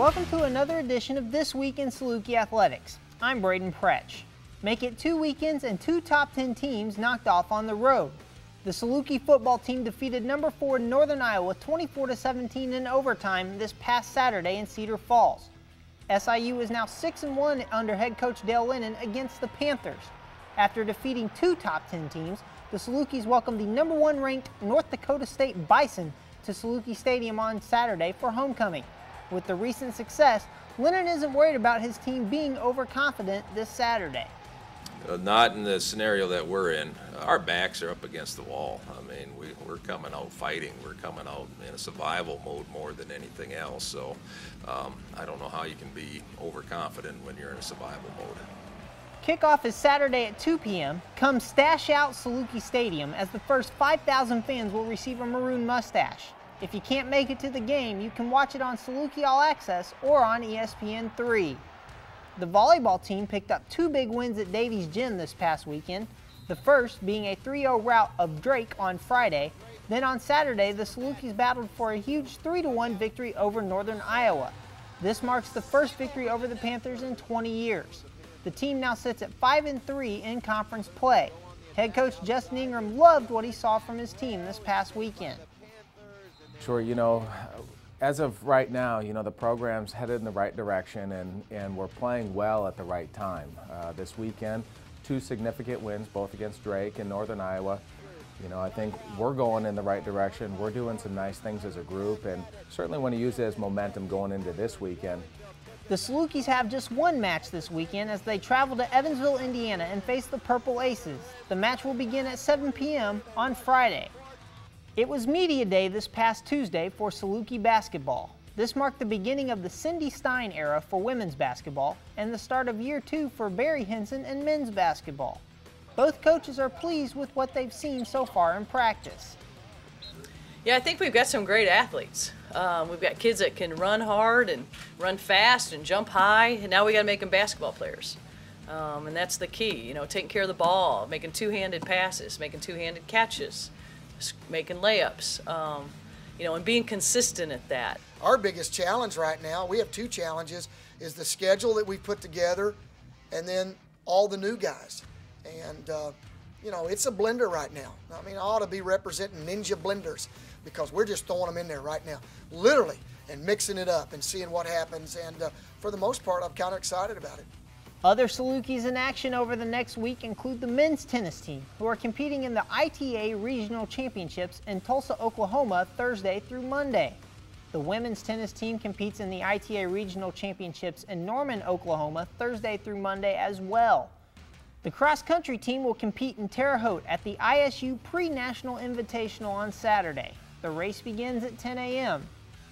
Welcome to another edition of This Week in Saluki Athletics. I'm Braden Pretch. Make it 2 weekends and 2 top 10 teams knocked off on the road. The Saluki football team defeated number 4 Northern Iowa 24-17 in overtime this past Saturday in Cedar Falls. SIU is now 6-1 under head coach Dale Lennon against the Panthers. After defeating 2 top 10 teams, the Salukis welcomed the number 1 ranked North Dakota State Bison to Saluki Stadium on Saturday for homecoming. With the recent success, Lennon isn't worried about his team being overconfident this Saturday. Not in the scenario that we're in. Our backs are up against the wall. I mean, we're coming out fighting. We're coming out in a survival mode more than anything else. So I don't know how you can be overconfident when you're in a survival mode. Kickoff is Saturday at 2 p.m. Come stash out Saluki Stadium as the first 5,000 fans will receive a maroon mustache. If you can't make it to the game, you can watch it on Saluki All Access or on ESPN3. The volleyball team picked up 2 big wins at Davies Gym this past weekend, the first being a 3-0 rout of Drake on Friday. Then on Saturday, the Salukis battled for a huge 3-1 victory over Northern Iowa. This marks the first victory over the Panthers in 20 years. The team now sits at 5-3 in conference play. Head coach Justin Ingram loved what he saw from his team this past weekend. Sure, as of right now, the program's headed in the right direction and we're playing well at the right time. This weekend, 2 significant wins, both against Drake and Northern Iowa. I think we're going in the right direction. We're doing some nice things as a group and certainly want to use it as momentum going into this weekend. The Salukis have just 1 match this weekend as they travel to Evansville, Indiana and face the Purple Aces. The match will begin at 7 p.m. on Friday. It was Media Day this past Tuesday for Saluki basketball. This marked the beginning of the Cindy Stein era for women's basketball and the start of year 2 for Barry Henson and men's basketball. Both coaches are pleased with what they've seen so far in practice. Yeah, I think we've got some great athletes. We've got kids that can run hard and run fast and jump high, and now we got to make them basketball players. And that's the key, taking care of the ball, making 2-handed passes, making 2-handed catches, making layups, and being consistent at that. Our biggest challenge right now, we have 2 challenges, is the schedule that we put together and then all the new guys. And, it's a blender right now. I mean, I ought to be representing Ninja Blenders because we're just throwing them in there right now, literally, and mixing it up and seeing what happens. And for the most part, I'm kind of excited about it. Other Salukis in action over the next week include the men's tennis team, who are competing in the ITA Regional Championships in Tulsa, Oklahoma, Thursday through Monday. The women's tennis team competes in the ITA Regional Championships in Norman, Oklahoma, Thursday through Monday as well. The cross-country team will compete in Terre Haute at the ISU Pre-National Invitational on Saturday. The race begins at 10 a.m.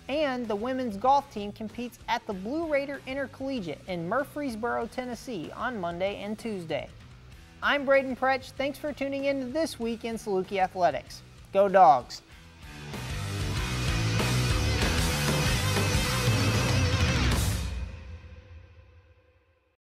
And the women's golf team competes at the Blue Raider Intercollegiate in Murfreesboro, Tennessee on Monday and Tuesday. I'm Braden Pretch. Thanks for tuning in to This Week in Saluki Athletics. Go Dogs!